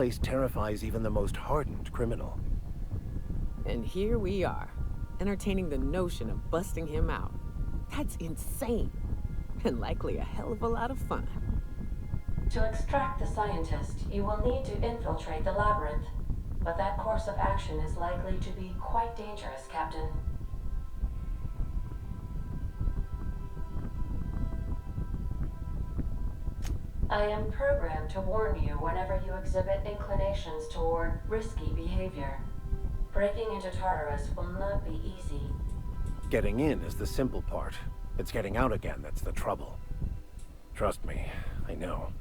Place terrifies even the most hardened criminal. And here we are, entertaining the notion of busting him out. That's insane, and likely a hell of a lot of fun. To extract the scientist, you will need to infiltrate the labyrinth. But that course of action is likely to be quite dangerous, Captain. I am programmed to warn you whenever you exhibit inclinations toward risky behavior. Breaking into Tartarus will not be easy. Getting in is the simple part. It's getting out again that's the trouble. Trust me, I know.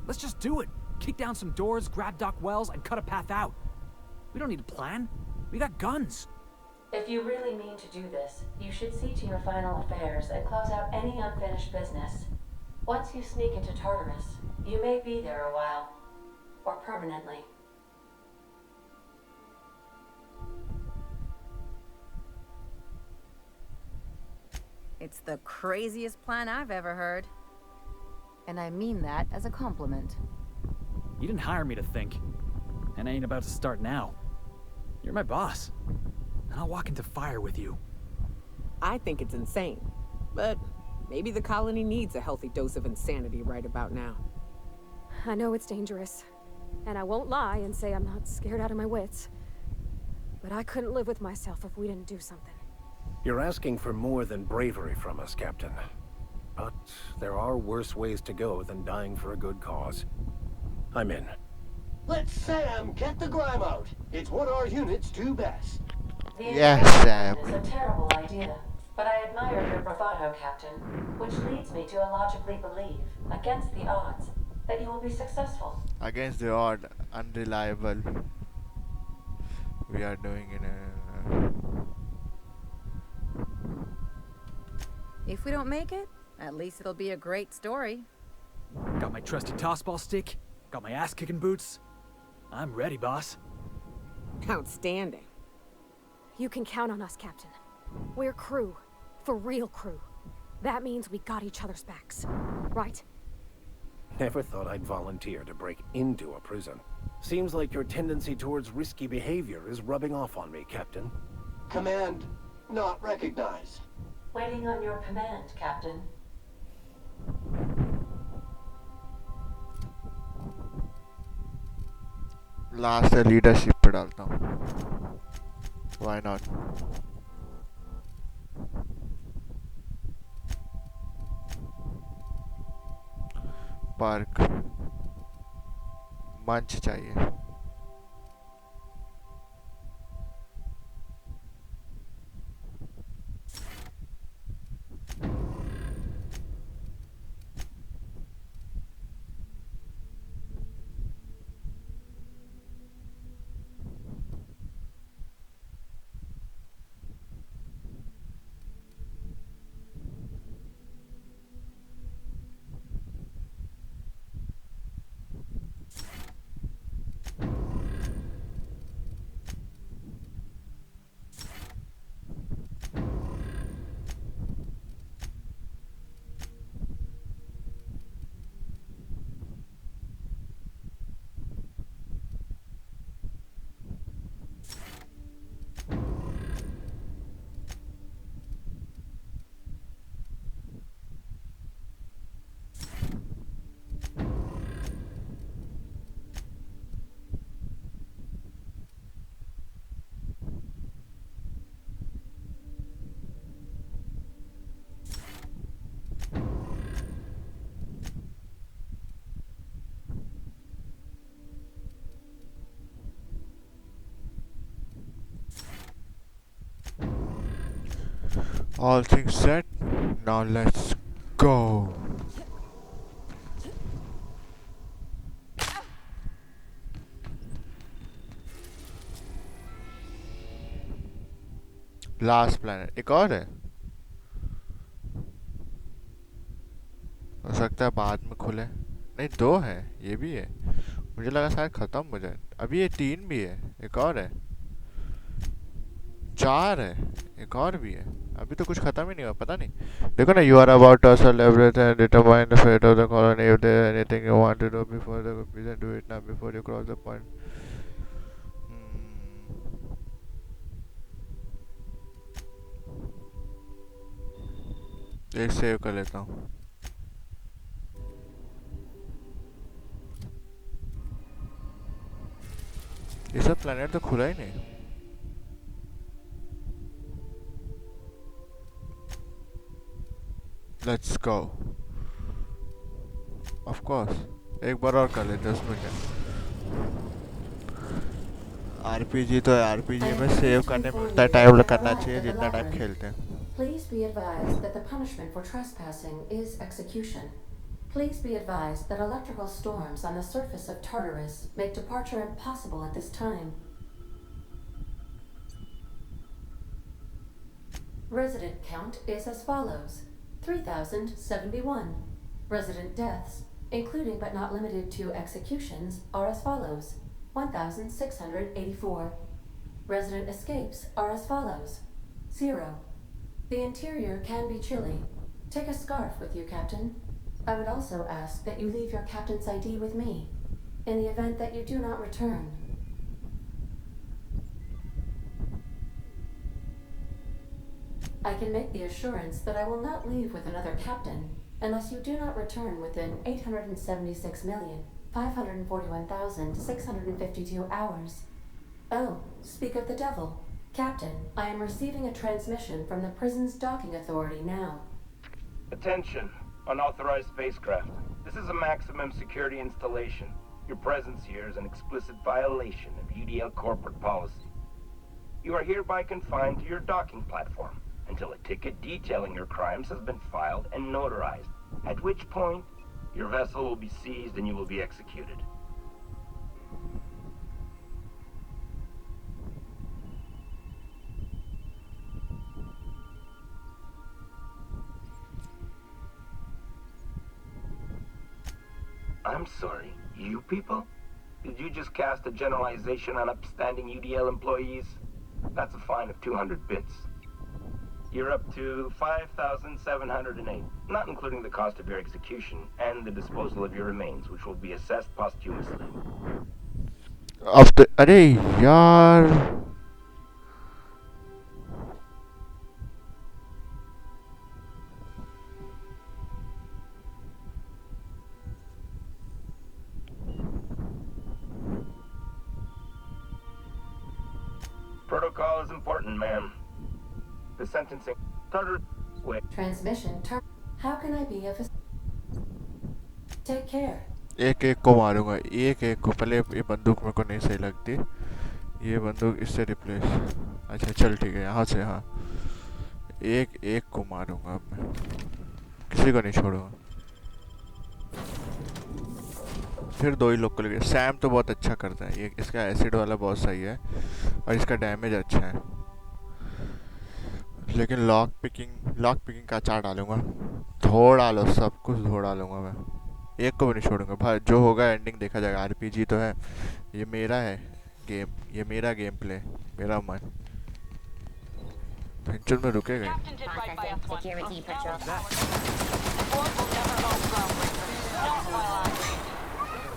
Let's just do it. Kick down some doors, grab Doc Wells, and cut a path out. We don't need a plan. We got guns. If you really mean to do this, you should see to your final affairs and close out any unfinished business. Once you sneak into Tartarus, you may be there a while. Or permanently. It's the craziest plan I've ever heard. And I mean that as a compliment. You didn't hire me to think. And I ain't about to start now. You're my boss. And I'll walk into fire with you. I think it's insane, but maybe the colony needs a healthy dose of insanity right about now. I know it's dangerous, and I won't lie and say I'm not scared out of my wits. But I couldn't live with myself if we didn't do something. You're asking for more than bravery from us, Captain. But there are worse ways to go than dying for a good cause. I'm in. Let Sam get the grime out. It's what our units do best. The Yes, invasion Sam. is a terrible idea, but I admire your bravado, Captain, which leads me to illogically believe, against the odds, that you will be successful. Against the odd, unreliable. We are doing it. If we don't make it, at least it'll be a great story. Got my trusty tossball stick. Got my ass-kicking boots. I'm ready, boss. Outstanding. You can count on us, Captain. We're crew. For real crew. That means we got each other's backs. Right? Never thought I'd volunteer to break into a prison. Seems like your tendency towards risky behavior is rubbing off on me, Captain. Command not recognized. Waiting on your command, Captain. Last leadership पे डालता हूँ. Why not? Park. मंच चाहिए. All things set. Now let's go. Last planet एक और है. हो सकता है बाद में खुले. नहीं, दो है. ये भी है. मुझे लगा शायद खत्म हो जाए. अभी ये 3 भी है. एक और है. 4 है, एक और भी है, अभी तो कुछ खत्म ही नहीं हुआ, पता नहीं। देखो ना, you are about to sell everything and determine the fate of the colony. If there is anything you want to do before the completion, do it now before you cross the point. एक save कर लेता हूँ। ये सब planet तो खुला ही नहीं। Let's go. Of course. एक बार और कर लेते हैं, उसमें क्या। आरपीजी तो है, आरपीजी में सेव करने में उतना टाइम करना चाहिए जितना टाइम खेलते हैं। Please be advised that the punishment for trespassing is execution. Please be advised that electrical storms on the surface of Tartarus make departure impossible at this time. Resident count is as follows: 3,071. Resident deaths, including but not limited to executions, are as follows: 1,684. Resident escapes are as follows: 0. The interior can be chilly. Take a scarf with you, Captain. I would also ask that you leave your captain's ID with me, in the event that you do not return. I can make the assurance that I will not leave with another captain unless you do not return within 876,541,652 hours. Oh, speak of the devil. Captain, I am receiving a transmission from the prison's docking authority now. Attention, unauthorized spacecraft. This is a maximum security installation. Your presence here is an explicit violation of UDL corporate policy. You are hereby confined to your docking platform until a ticket detailing your crimes has been filed and notarized, at which point your vessel will be seized and you will be executed. I'm sorry, you people? Did you just cast a generalization on upstanding UDL employees? That's a fine of 200 bits. You're up to 5,708, not including the cost of your execution and the disposal of your remains, which will be assessed posthumously. अरे यार, Protocol is important, ma'am. The sentencing... Wait. Transmission How can I be of Take care. एक एक को मारूंगा, एक एक को। पहले ये बंदूक मेरे को नहीं सही लगती, ये बंदूक इससे रिप्लेस। अच्छा चल ठीक है, यहाँ से। हाँ, एक एक को मारूंगा अब मैं, किसी को नहीं छोड़ूंगा। फिर 2 ही लोग को लेके। सैम तो बहुत अच्छा करता है, ये इसका एसिड वाला बहुत सही है और इसका डैमेज अच्छा है। लेकिन लॉक पिकिंग का अचार डालूंगा, धो डालो, सब कुछ धो डालूंगा मैं, एक को भी नहीं छोड़ूंगा भाई। जो होगा एंडिंग देखा जाएगा। आरपीजी तो है, ये मेरा है गेम, ये मेरा गेम प्ले, मेरा मन। पेंशन में रुकेगा। Security patrol.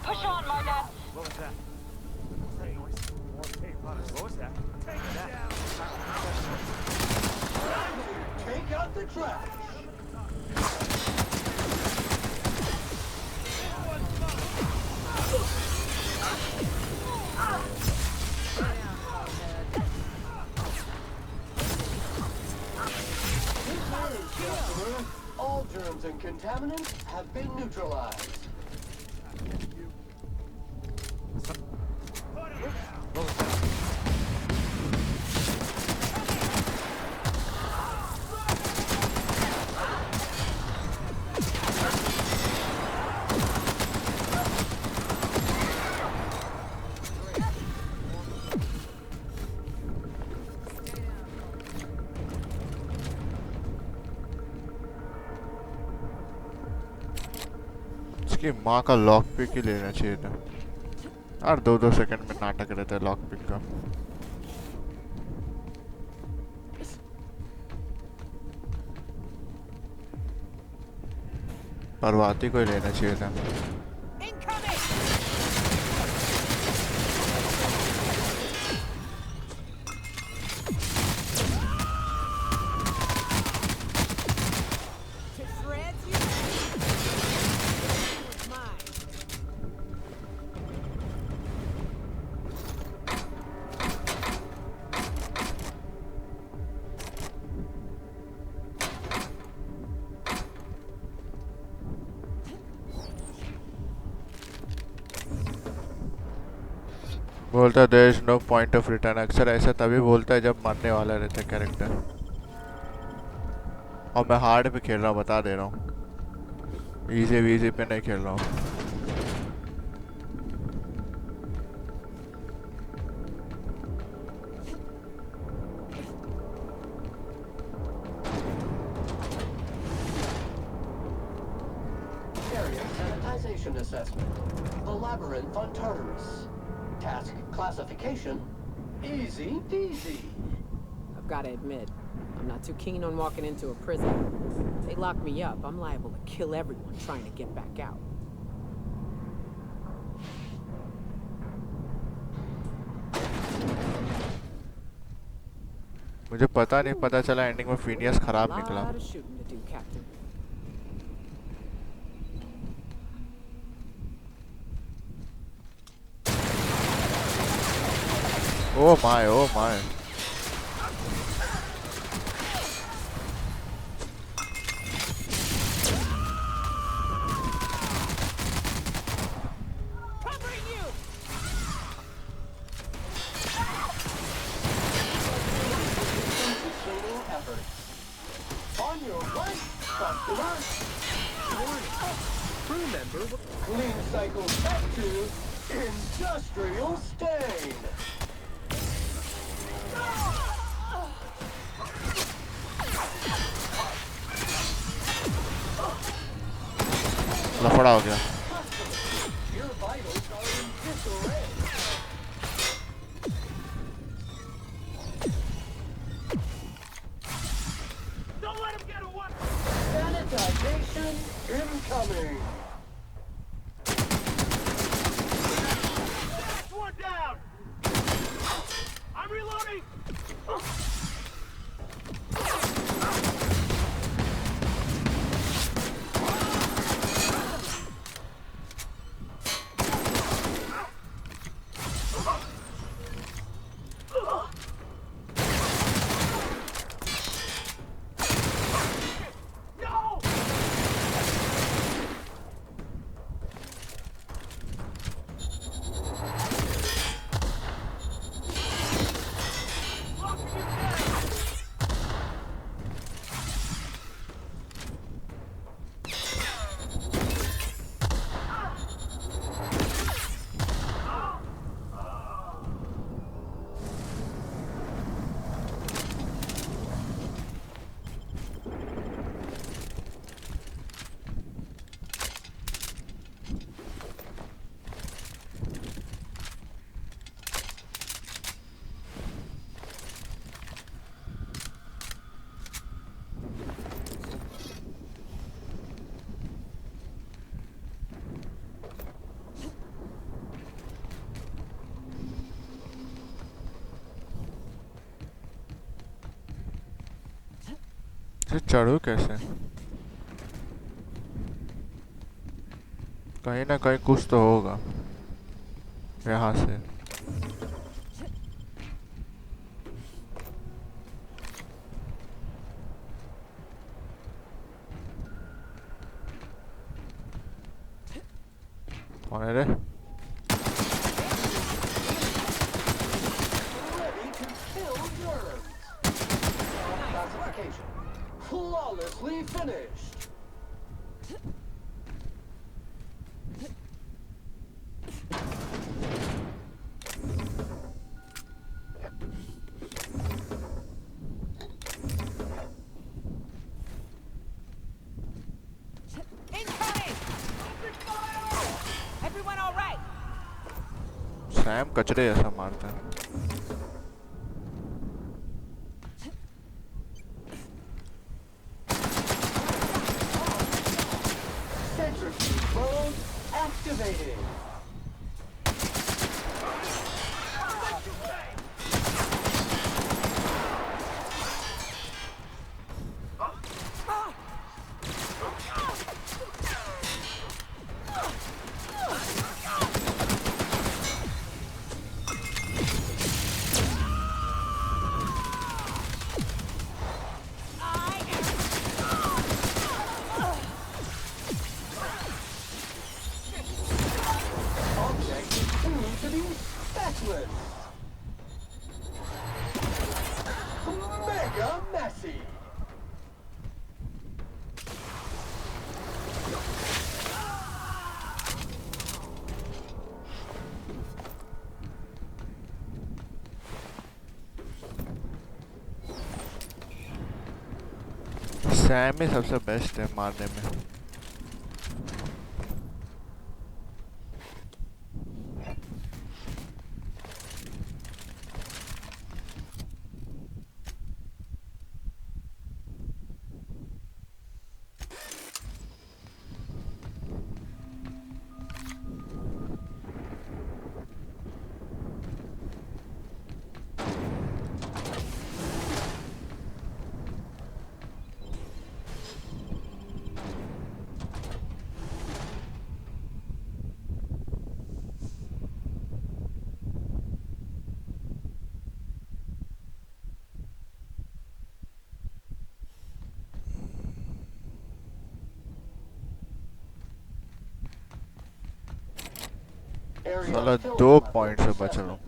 Push on, Margot. What was that? What was that? Take out the trash. All germs and contaminants have been neutralized. इसकी माँ का लॉक पिक ही लेना चाहिए था यार। 2-2 सेकंड में नाटक रहता है लॉक पिक का। परवाती को ही लेना चाहिए था। बोलता है there is no point of return. अक्सर ऐसा तभी बोलता है जब मरने वाला रहता है कैरेक्टर। और मैं हार्ड पे खेल रहा हूँ, बता दे रहा हूँ, इजी वीजी पे नहीं खेल रहा हूँ। Area sanitization assessment. The labyrinth on Tartarus. Task classification. Easy peasy. I've got to admit, I'm not too keen on walking into a prison. If they lock me up, I'm liable to kill everyone trying to get back out. मुझे पता नहीं, पता चला ending में Phineas खराब निकला। A lot of shooting to do, Captain. Oh my, oh my. On your right, customer. Remember, clean cycle back to industrial stain. लफड़ा हो गया। Your vitals are in disarray. Don't let him get away! Sanitization incoming. That's one down! I'm reloading! चढ़ू कैसे? कहीं ना कहीं कुछ तो होगा यहाँ से। कौन है रे? Ready to kill germs. Classification. Flawlessly finished. Everyone all right? Sam कचरे जैसा मारता है। matchless. Mega messy. सैम ही सबसे बेस्ट है मारने में. साला 2 पॉइंट से बच रहा हूँ.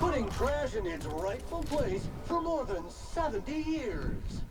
Putting trash in its rightful place for more than 70 years.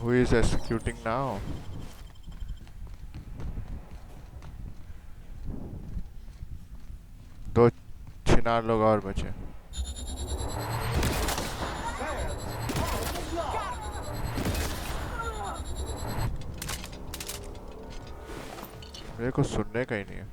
Who is executing now? दो छिनार लोग और बचे. मेरे को सुनने का ही नहीं है.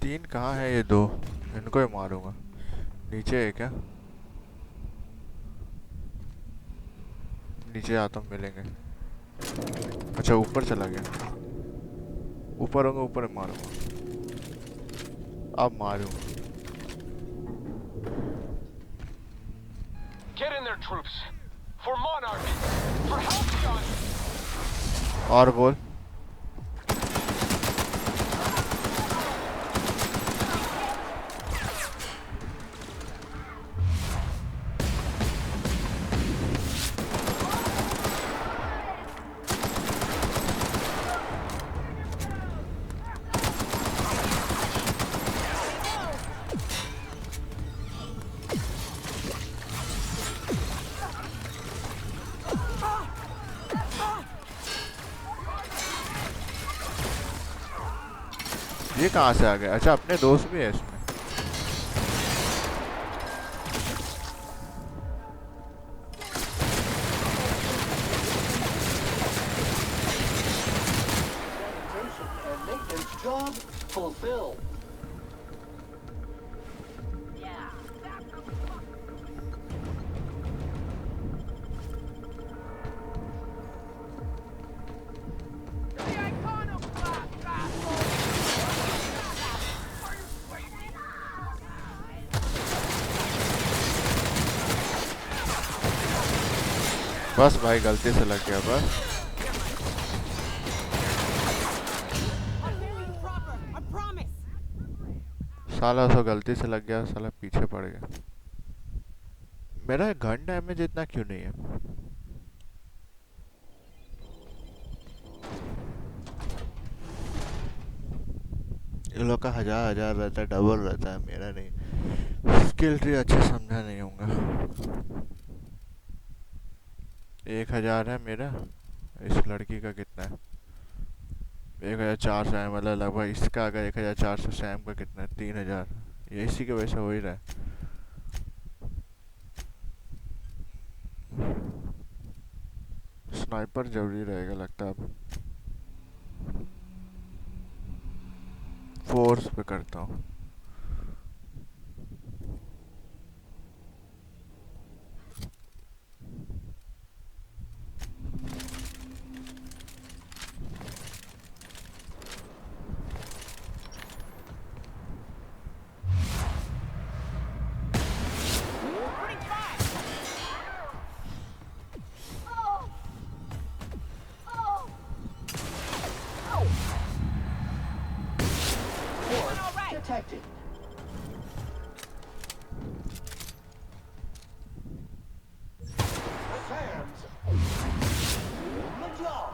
तीन कहाँ है ये दो? इनको ही मारूंगा. नीचे है क्या? नीचे आता हूँ मिलेंगे. अच्छा ऊपर चला गया. ऊपर होंगे ऊपर मारूंगा. अब मारूंगा. Get in there, troops. For Monarch. For Halcyon. और बोल. ये कहाँ से आ गया? अच्छा अपने दोस्त भी है इसमें. Job fulfilled. बस भाई गलती से लग गया बस. साला उसको गलती से लग गया. साला पीछे पड़ गया. मेरा गन डैमेज इतना क्यों नहीं है? ये लोग का हजार रहता है, डबल रहता है, मेरा नहीं। स्किल ट्री अच्छे समझा नहीं होगा। 1000 है मेरा। इस लड़की का कितना है? 1400 है, मतलब लगभग इसका अगर 1400, सैम का कितना है? 3000। ये इसी के वजह से हो ही रहा है। स्नाइपर जरूरी रहेगा लगता है। अब फोर्स पे करता हूँ। Detected. Sam's. Good job.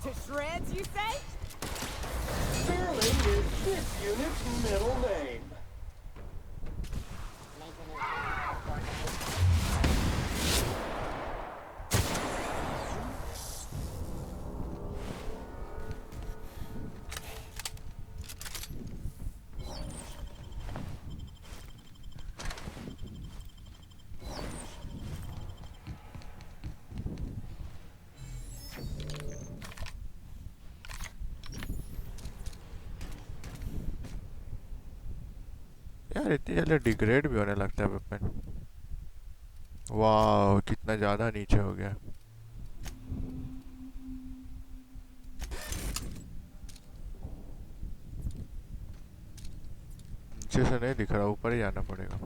To shreds, you say? Sterling is this unit's middle name. यार इतनी जल्दी डिग्रेड भी होने लगता है वेपन। वाह, कितना ज़्यादा नीचे हो गया। नीचे से नहीं दिख रहा, ऊपर ही जाना पड़ेगा।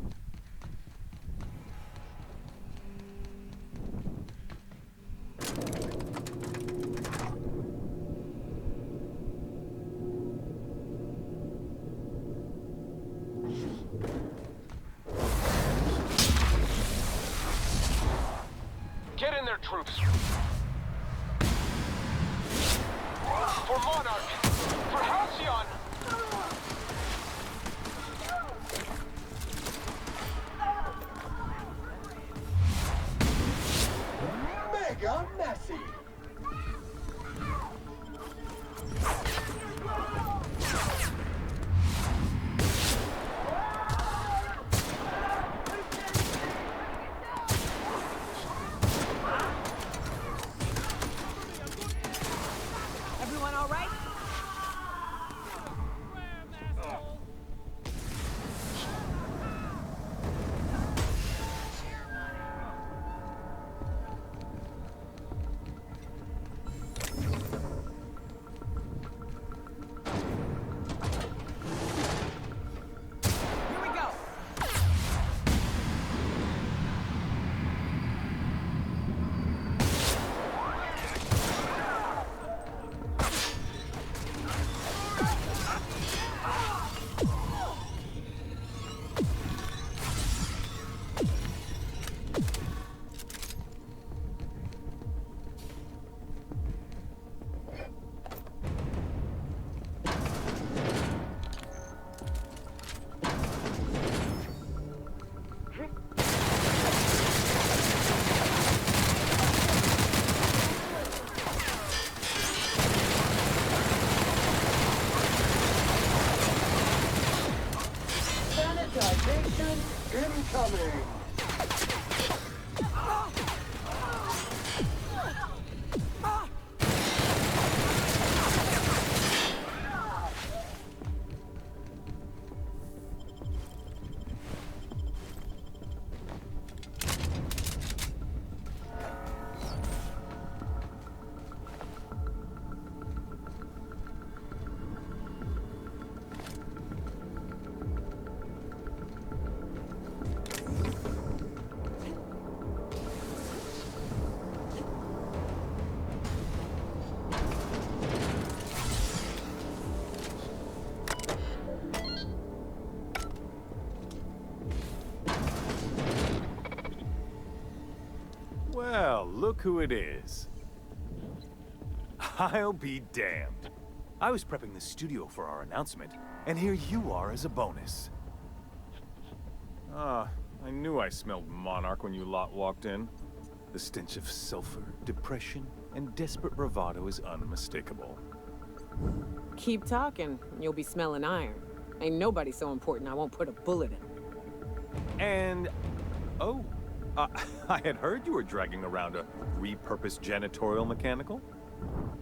Get in there, troops. For Monarch. For Halcyon. Mega messy. Everyone all right? Here we go. Sanitization incoming. look who it is. I'll be damned. I was prepping the studio for our announcement, and here you are as a bonus. Ah, I knew I smelled Monarch when you lot walked in. The stench of sulfur, depression, and desperate bravado is unmistakable. Keep talking, and you'll be smelling iron. Ain't nobody so important I won't put a bullet in. And... oh, I had heard you were dragging around a repurposed janitorial mechanical.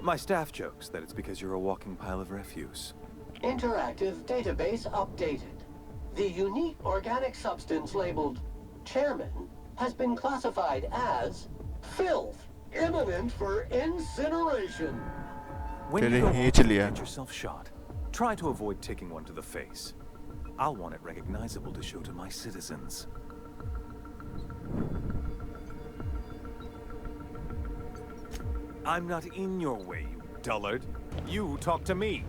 My staff jokes that it's because you're a walking pile of refuse. Interactive database updated. The unique organic substance labeled Chairman has been classified as filth, imminent for incineration. When you go out and get yourself shot, try to avoid taking one to the face. I'll want it recognizable to show to my citizens. I'm not in your way, you dullard. You talk to me.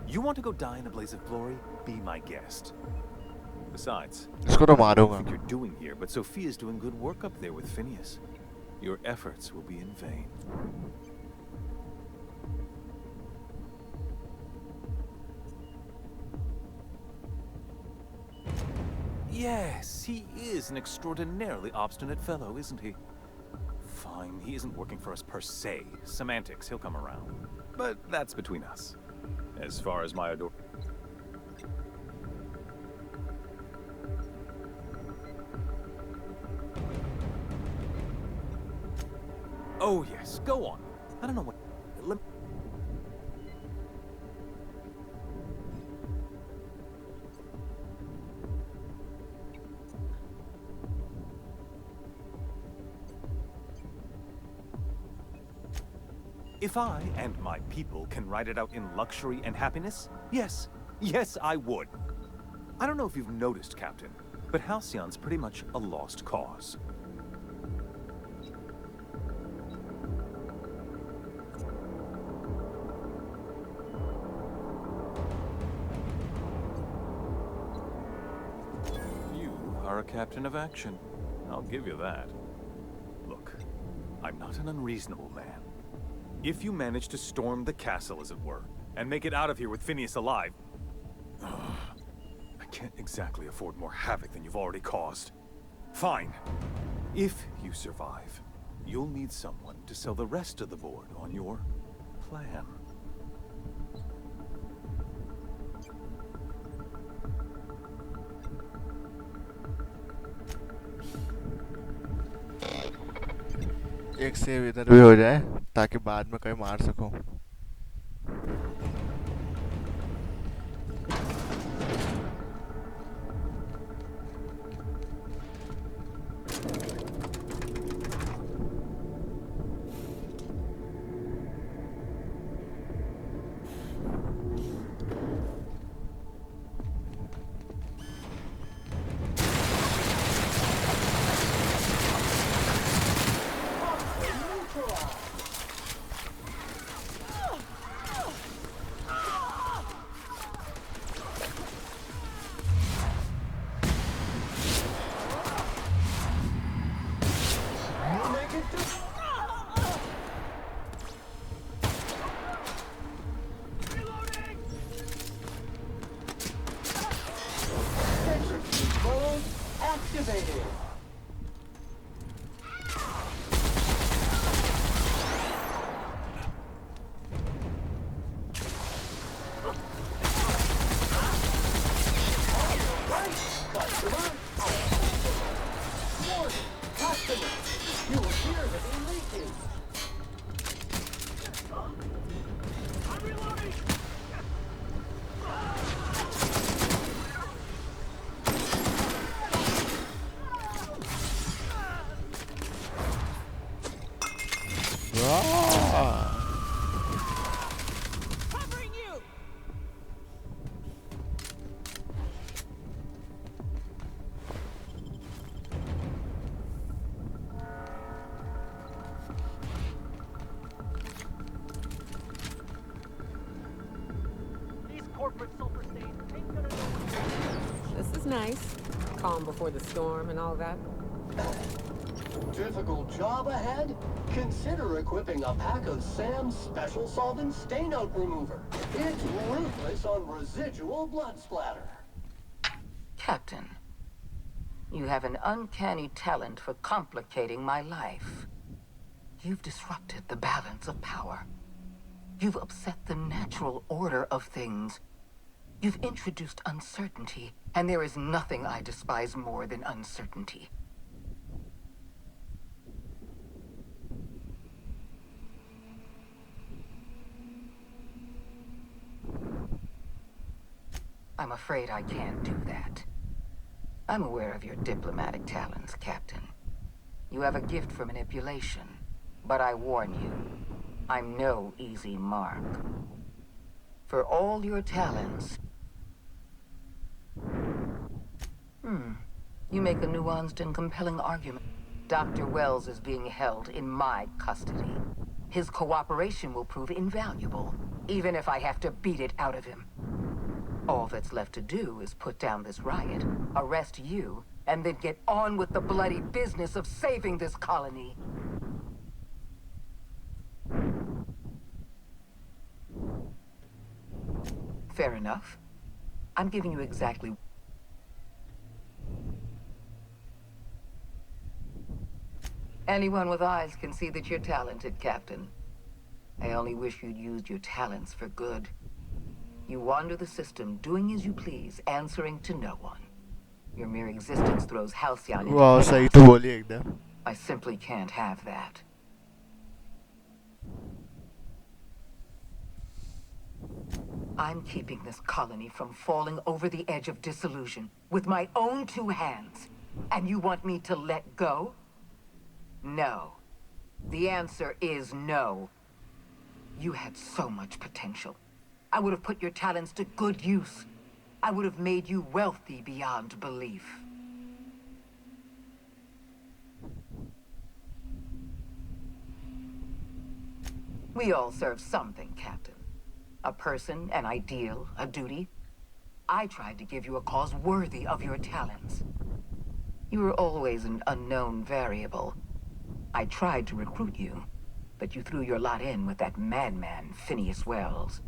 You want to go die in a blaze of glory? Be my guest. Besides, I don't know what you think you're doing here, but Sophia's doing good work up there with Phineas. Your efforts will be in vain. Yes, he is an extraordinarily obstinate fellow, isn't he? Fine, he isn't working for us per se. Semantics, he'll come around. But that's between us. As far as my ador... Oh yes, go on. I don't know what... If I and my people can ride it out in luxury and happiness, yes, I would. I don't know if you've noticed, Captain, but Halcyon's pretty much a lost cause. You are a captain of action. I'll give you that. Look, I'm not an unreasonable man. If you manage to storm the castle, as it were, and make it out of here with Phineas alive... I can't exactly afford more havoc than you've already caused. Fine. If you survive, you'll need someone to sell the rest of the board on your plan. एक save इधर भी हो जाए ताकि बाद में कहीं मार सकूं। Activated. This is nice. Calm before the storm and all that. Difficult job ahead? Consider equipping a pack of Sam's Special Solvent Stain-Out Remover. It's ruthless on residual blood splatter. Captain, you have an uncanny talent for complicating my life. You've disrupted the balance of power. You've upset the natural order of things. You've introduced uncertainty, and there is nothing I despise more than uncertainty. I'm afraid I can't do that. I'm aware of your diplomatic talents, Captain. You have a gift for manipulation, but I warn you, I'm no easy mark. For all your talents... You make a nuanced and compelling argument. Dr. Wells is being held in my custody. His cooperation will prove invaluable, even if I have to beat it out of him. All that's left to do is put down this riot, arrest you, and then get on with the bloody business of saving this colony. Fair enough. I'm giving you exactly... Anyone with eyes can see that you're talented, Captain. I only wish you'd used your talents for good. You wander the system, doing as you please, answering to no one. Your mere existence throws Halcyon into chaos. सही तो बोली एकदम. I simply can't have that. I'm keeping this colony from falling over the edge of dissolution with my own two hands. And you want me to let go? No. The answer is no. You had so much potential. I would have put your talents to good use. I would have made you wealthy beyond belief. We all serve something, Captain. A person, an ideal, a duty. I tried to give you a cause worthy of your talents. You were always an unknown variable. I tried to recruit you, but you threw your lot in with that madman, Phineas Wells.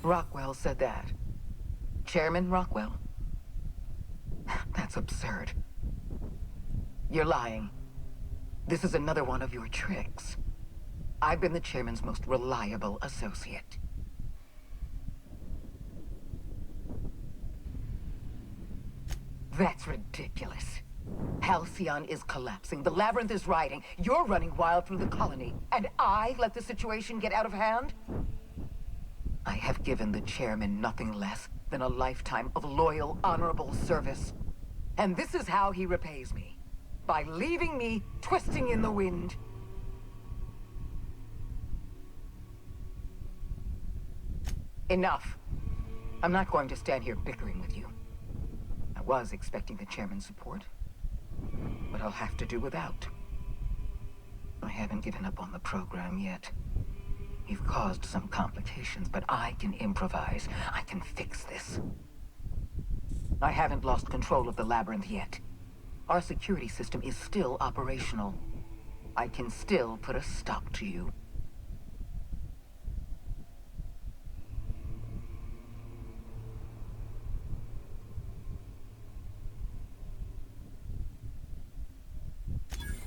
Rockwell said that. Chairman Rockwell? That's absurd. You're lying. This is another one of your tricks. I've been the chairman's most reliable associate. That's ridiculous. Halcyon is collapsing. The labyrinth is rioting. You're running wild through the colony. And I let the situation get out of hand? I have given the chairman nothing less than a lifetime of loyal, honorable service. And this is how he repays me. By leaving me twisting in the wind. Enough. I'm not going to stand here bickering with you. I was expecting the chairman's support, but I'll have to do without. I haven't given up on the program yet. You've caused some complications, but I can improvise. I can fix this. I haven't lost control of the labyrinth yet. Our security system is still operational. I can still put a stop to you.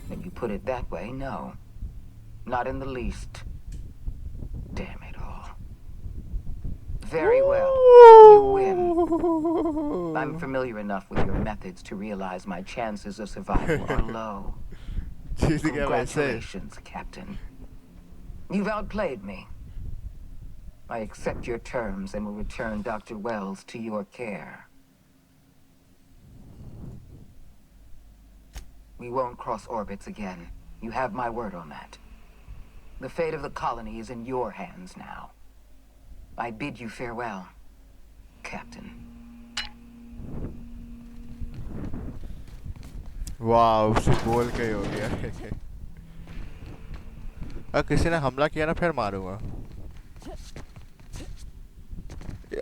When you put it that way, no. Not in the least. Damn it all. Very well. You win. I'm familiar enough with your methods to realize my chances of survival are low. Congratulations, Captain. You've outplayed me. I accept your terms and will return Dr. Wells to your care. We won't cross orbits again. You have my word on that. The fate of the colony is in your hands now. I bid you farewell, Captain. वाह उसे बोल के ही हो गया अगर किसी ने हमला किया ना फिर मारूंगा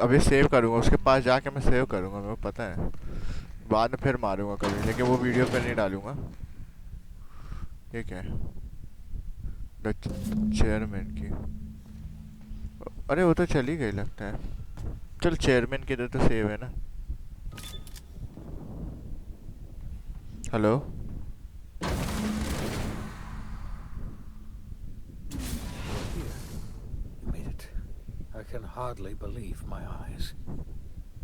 अभी सेव करूँगा उसके पास जाके मैं सेव करूँगा मेरे को पता है बाद में फिर मारूँगा कभी लेकिन वो वीडियो पे नहीं डालूँगा ठीक है द चेयरमैन की अरे वो तो चली गई लगता है चल चेयरमैन की तो सेव है ना hello I can hardly believe my eyes.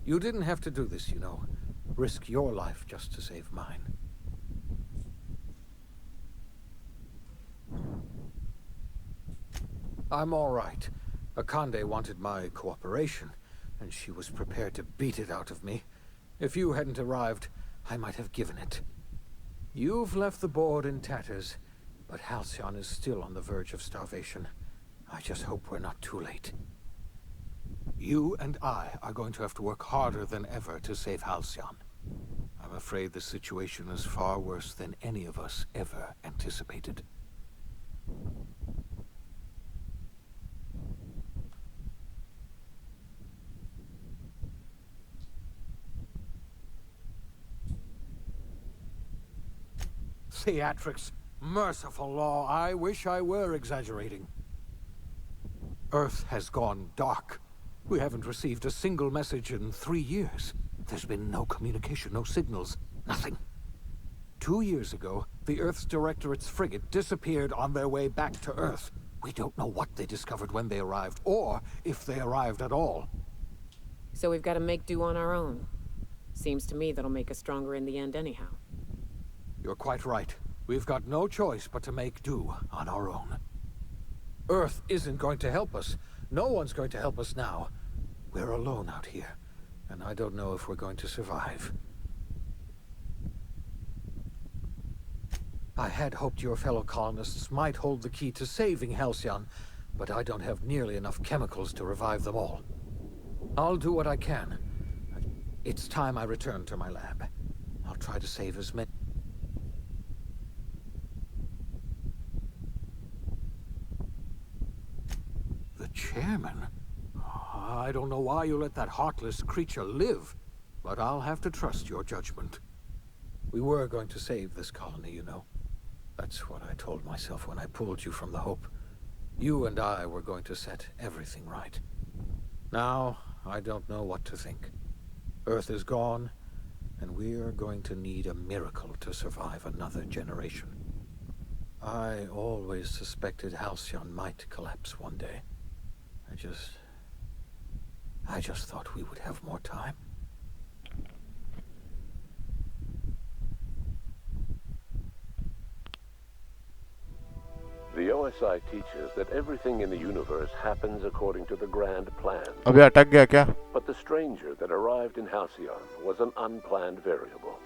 You didn't have to do this, you know. Risk your life just to save mine. I'm all right. Akande wanted my cooperation, and she was prepared to beat it out of me. If you hadn't arrived, I might have given it. You've left the board in tatters, but Halcyon is still on the verge of starvation. I just hope we're not too late. You and I are going to have to work harder than ever to save Halcyon. I'm afraid the situation is far worse than any of us ever anticipated. Theatrics. Merciful law, I wish I were exaggerating. Earth has gone dark. We haven't received a single message in 3 years. There's been no communication, no signals, nothing. 2 years ago, the Earth's Directorate's frigate disappeared on their way back to Earth. We don't know what they discovered when they arrived, or if they arrived at all. So we've got to make do on our own. Seems to me that'll make us stronger in the end anyhow. You're quite right. We've got no choice but to make do on our own. Earth isn't going to help us. No one's going to help us now. We're alone out here, and I don't know if we're going to survive. I had hoped your fellow colonists might hold the key to saving Halcyon, but I don't have nearly enough chemicals to revive them all. I'll do what I can. It's time I return to my lab. I'll try to save as many... The chairman? I don't know why you let that heartless creature live, but I'll have to trust your judgment. We were going to save this colony, you know. That's what I told myself when I pulled you from the Hope. You and I were going to set everything right. Now, I don't know what to think. Earth is gone, and we are going to need a miracle to survive another generation. I always suspected Halcyon might collapse one day. I just thought we would have more time. The OSI teaches that everything in the universe happens according to the grand plan. अबे अटक गया क्या? But the stranger that arrived in Halcyon was an unplanned variable.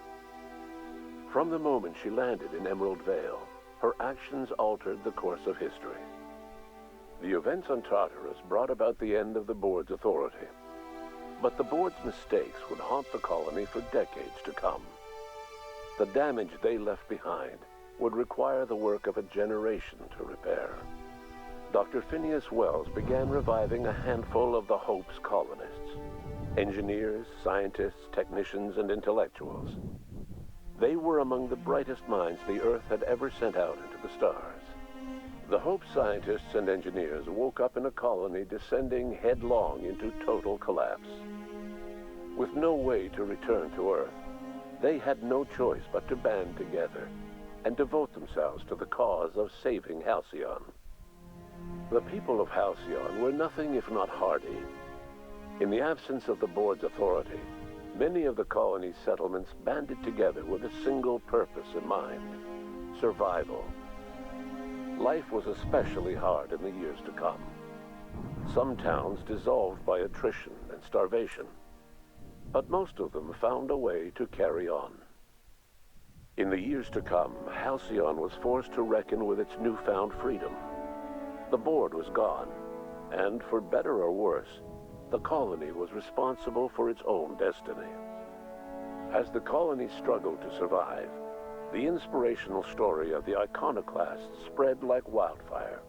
From the moment she landed in Emerald Vale, her actions altered the course of history. The events on Tartarus brought about the end of the board's authority. But the board's mistakes would haunt the colony for decades to come. The damage they left behind would require the work of a generation to repair. Dr. Phineas Wells began reviving a handful of the Hope's colonists. Engineers, scientists, technicians, and intellectuals. They were among the brightest minds the Earth had ever sent out into the stars. The Hope scientists and engineers woke up in a colony descending headlong into total collapse. With no way to return to Earth, they had no choice but to band together and devote themselves to the cause of saving Halcyon. The people of Halcyon were nothing if not hardy. In the absence of the board's authority, many of the colony's settlements banded together with a single purpose in mind: survival. Life was especially hard in the years to come. Some towns dissolved by attrition and starvation, but most of them found a way to carry on. In the years to come, Halcyon was forced to reckon with its newfound freedom. The board was gone, and for better or worse, the colony was responsible for its own destiny. As the colony struggled to survive, the inspirational story of the iconoclasts spread like wildfire.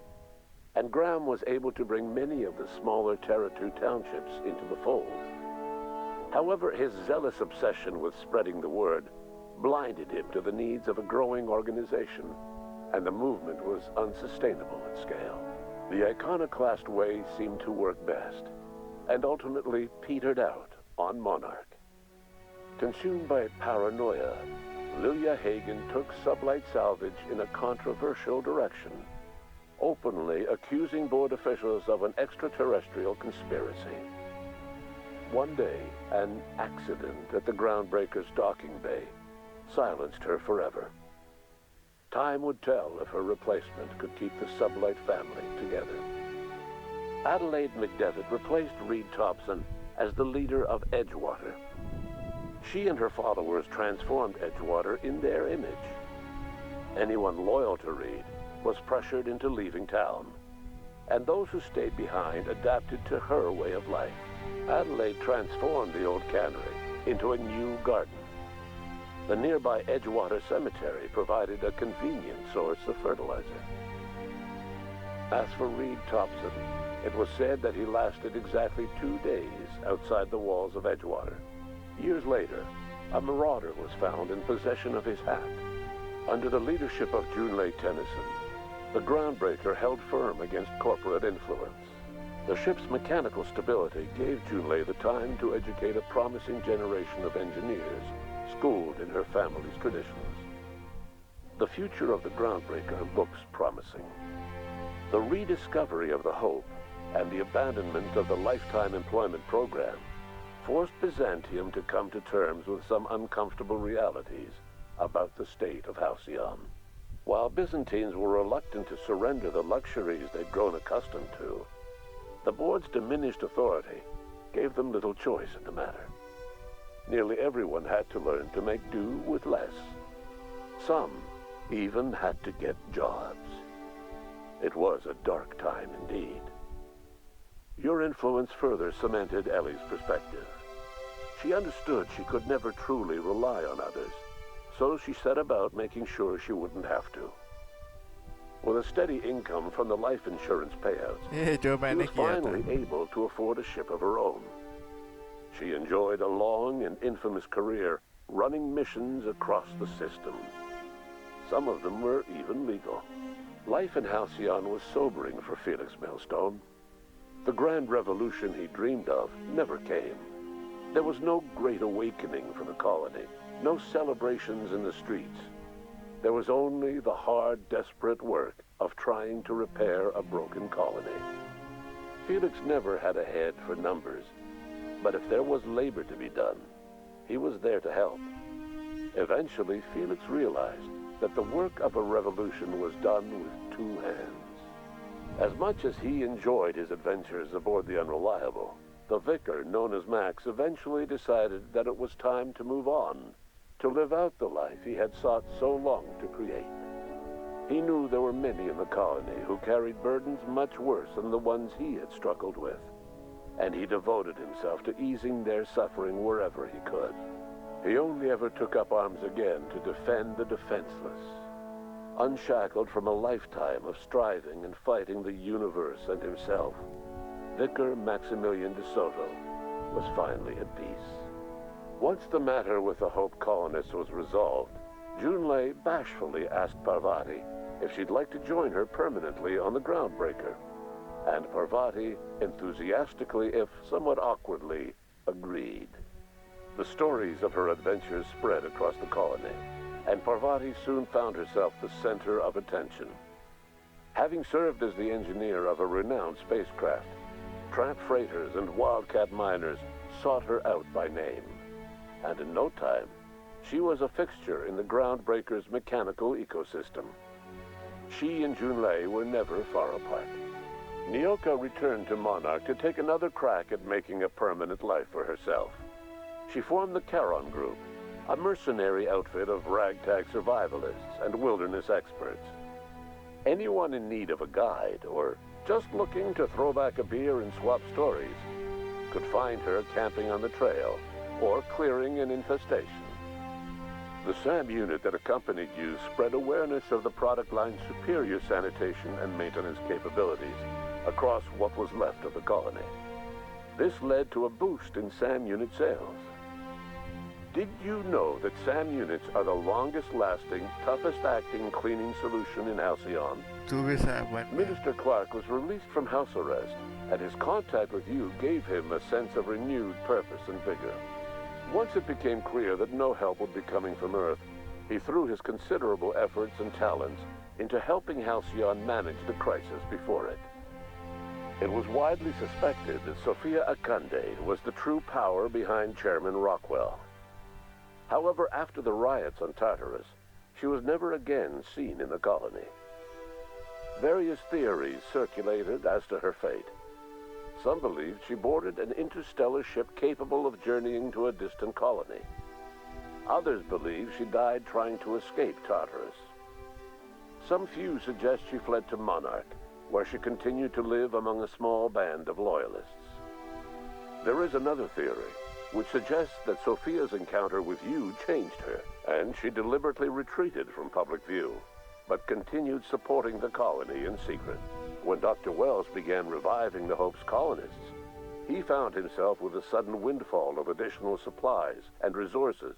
and Graham was able to bring many of the smaller Terra 2 townships into the fold. However, his zealous obsession with spreading the word blinded him to the needs of a growing organization, and the movement was unsustainable at scale. The iconoclast way seemed to work best, and ultimately petered out on Monarch. Consumed by paranoia, Lilia Hagen took Sublight Salvage in a controversial direction, openly accusing board officials of an extraterrestrial conspiracy. One day, an accident at the Groundbreaker's docking bay silenced her forever. Time would tell if her replacement could keep the Sublight family together. Adelaide McDevitt replaced Reed Thompson as the leader of Edgewater. She and her followers transformed Edgewater in their image. Anyone loyal to Reed was pressured into leaving town, and those who stayed behind adapted to her way of life. Adelaide transformed the old cannery into a new garden. The nearby Edgewater Cemetery provided a convenient source of fertilizer. As for Reed Thompson, it was said that he lasted exactly 2 days outside the walls of Edgewater. Years later, a marauder was found in possession of his hat. Under the leadership of Junlei Tennyson, the Groundbreaker held firm against corporate influence. The ship's mechanical stability gave Junlei the time to educate a promising generation of engineers schooled in her family's traditions. The future of the Groundbreaker looks promising. The rediscovery of the Hope and the abandonment of the lifetime employment program forced Byzantium to come to terms with some uncomfortable realities about the state of Halcyon. While Byzantines were reluctant to surrender the luxuries they'd grown accustomed to, the board's diminished authority gave them little choice in the matter. Nearly everyone had to learn to make do with less. Some even had to get jobs. It was a dark time indeed. Your influence further cemented Ellie's perspective. She understood she could never truly rely on others, so she set about making sure she wouldn't have to. With a steady income from the life insurance payouts, she was finally able to afford a ship of her own. She enjoyed a long and infamous career running missions across the system. Some of them were even legal. Life in Halcyon was sobering for Felix Millstone. The grand revolution he dreamed of never came. There was no great awakening for the colony, no celebrations in the streets. There was only the hard, desperate work of trying to repair a broken colony. Felix never had a head for numbers, but if there was labor to be done, he was there to help. Eventually, Felix realized that the work of a revolution was done with 2 hands. As much as he enjoyed his adventures aboard the Unreliable, the vicar, known as Max, eventually decided that it was time to move on, to live out the life he had sought so long to create. He knew there were many in the colony who carried burdens much worse than the ones he had struggled with, and he devoted himself to easing their suffering wherever he could. He only ever took up arms again to defend the defenseless. Unshackled from a lifetime of striving and fighting the universe and himself, Vicar Maximilian de Soto was finally at peace. Once the matter with the Hope colonists was resolved, Junlei bashfully asked Parvati if she'd like to join her permanently on the Groundbreaker, and Parvati enthusiastically, if somewhat awkwardly, agreed. The stories of her adventures spread across the colony, and Parvati soon found herself the center of attention. Having served as the engineer of a renowned spacecraft, tramp freighters and wildcat miners sought her out by name, and in no time, she was a fixture in the Groundbreaker's mechanical ecosystem. She and Junlei were never far apart. Nyoka returned to Monarch to take another crack at making a permanent life for herself. She formed the Charon Group, a mercenary outfit of ragtag survivalists and wilderness experts. Anyone in need of a guide, or just looking to throw back a beer and swap stories, could find her camping on the trail or clearing an infestation. The SAM unit that accompanied you spread awareness of the product line's superior sanitation and maintenance capabilities across what was left of the colony. This led to a boost in SAM unit sales. Did you know that SAM units are the longest-lasting, toughest-acting cleaning solution in Halcyon? Minister Clark was released from house arrest, and his contact with you gave him a sense of renewed purpose and vigor. Once it became clear that no help would be coming from Earth, he threw his considerable efforts and talents into helping Halcyon manage the crisis before it. It was widely suspected that Sophia Akande was the true power behind Chairman Rockwell. However, after the riots on Tartarus, she was never again seen in the colony. Various theories circulated as to her fate. Some believed she boarded an interstellar ship capable of journeying to a distant colony. Others believe she died trying to escape Tartarus. Some few suggest she fled to Monarch, where she continued to live among a small band of loyalists. There is another theory, which suggests that Sophia's encounter with you changed her, and she deliberately retreated from public view, but continued supporting the colony in secret. When Dr. Wells began reviving the Hope's colonists, he found himself with a sudden windfall of additional supplies and resources,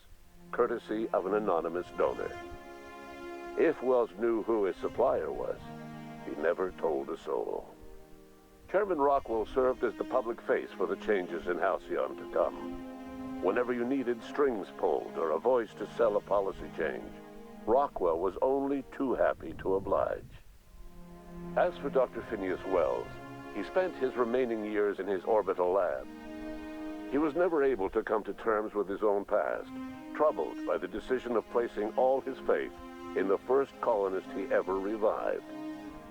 courtesy of an anonymous donor. If Wells knew who his supplier was, he never told a soul. Chairman Rockwell served as the public face for the changes in Halcyon to come. Whenever you needed strings pulled or a voice to sell a policy change, Rockwell was only too happy to oblige. As for Dr. Phineas Wells, he spent his remaining years in his orbital lab. He was never able to come to terms with his own past, troubled by the decision of placing all his faith in the first colonist he ever revived,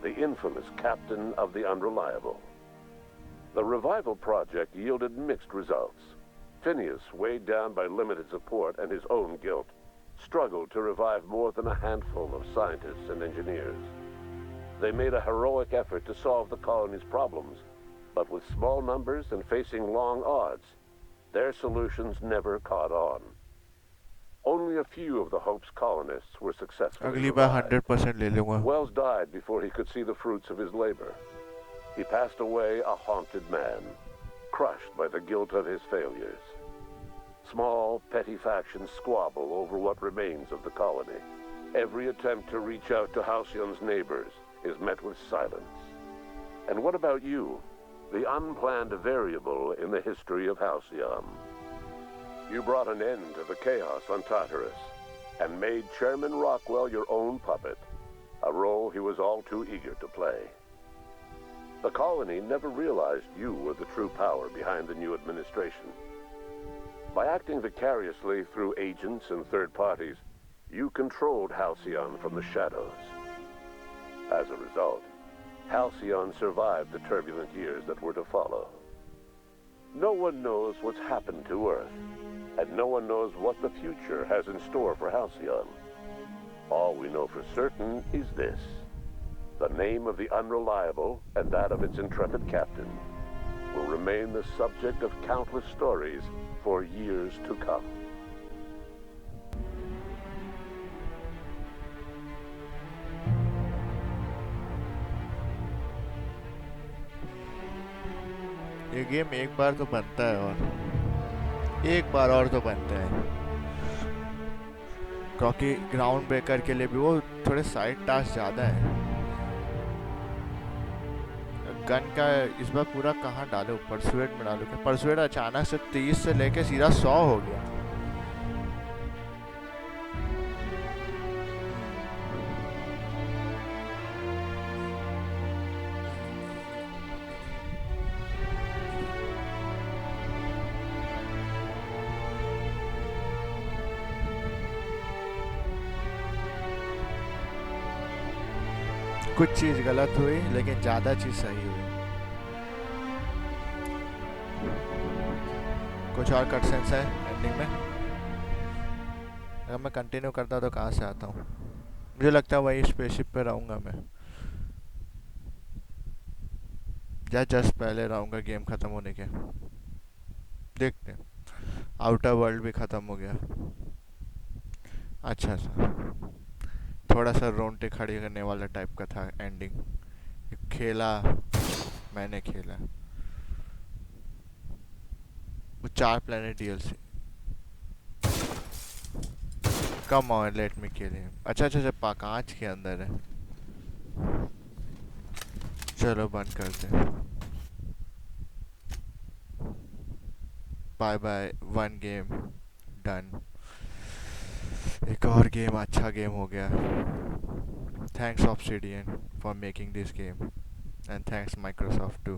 the infamous Captain of the Unreliable. The revival project yielded mixed results. Phineas, weighed down by limited support and his own guilt, struggled to revive more than a handful of scientists and engineers. They made a heroic effort to solve the colony's problems, but with small numbers and facing long odds, their solutions never caught on. Only a few of the Hope's colonists were successful. अगली बार 100% ले लूँगा. Wells died before he could see the fruits of his labor. He passed away a haunted man, crushed by the guilt of his failures. Small, petty factions squabble over what remains of the colony. Every attempt to reach out to Halcyon's neighbors is met with silence. And what about you, the unplanned variable in the history of Halcyon? You brought an end to the chaos on Tartarus and made Chairman Rockwell your own puppet, a role he was all too eager to play. The colony never realized you were the true power behind the new administration. By acting vicariously through agents and third parties, you controlled Halcyon from the shadows. As a result, Halcyon survived the turbulent years that were to follow. No one knows what's happened to Earth, and no one knows what the future has in store for Halcyon. All we know for certain is this: the name of the Unreliable and that of its intrepid captain will remain the subject of countless stories for years to come. ये game एक बार तो बनता है और एक बार और तो बनता है, क्योंकि ग्राउंड ब्रेकर के लिए भी वो थोड़े साइड टास्क ज़्यादा है. गन का इस बार पूरा कहाँ डालूं? परसुएट में डालूं क्या? परसुएट अचानक से 30 से लेके सीधा 100 हो गया. कुछ चीज़ गलत हुई लेकिन ज़्यादा चीज़ सही हुई. कुछ और कट सेंस है एंडिंग में. अगर मैं कंटिन्यू करता तो कहाँ से आता हूँ? मुझे लगता है वही स्पेसशिप पे रहूँगा मैं, या जस्ट पहले रहूँगा गेम ख़त्म होने के. देखते हैं. आउटर वर्ल्ड भी ख़त्म हो गया. अच्छा अच्छा, थोड़ा सा रोंगटे खड़ी करने वाला टाइप का था एंडिंग। खेला, मैंने खेला वो 4 planet DLC. Come on let me kill him. अच्छा अच्छा अच्छा, कांच के अंदर है। चलो बंद करते हैं। Bye bye, 1 game done. एक और गेम, अच्छा गेम हो गया। Thanks Obsidian for making this game and thanks Microsoft to.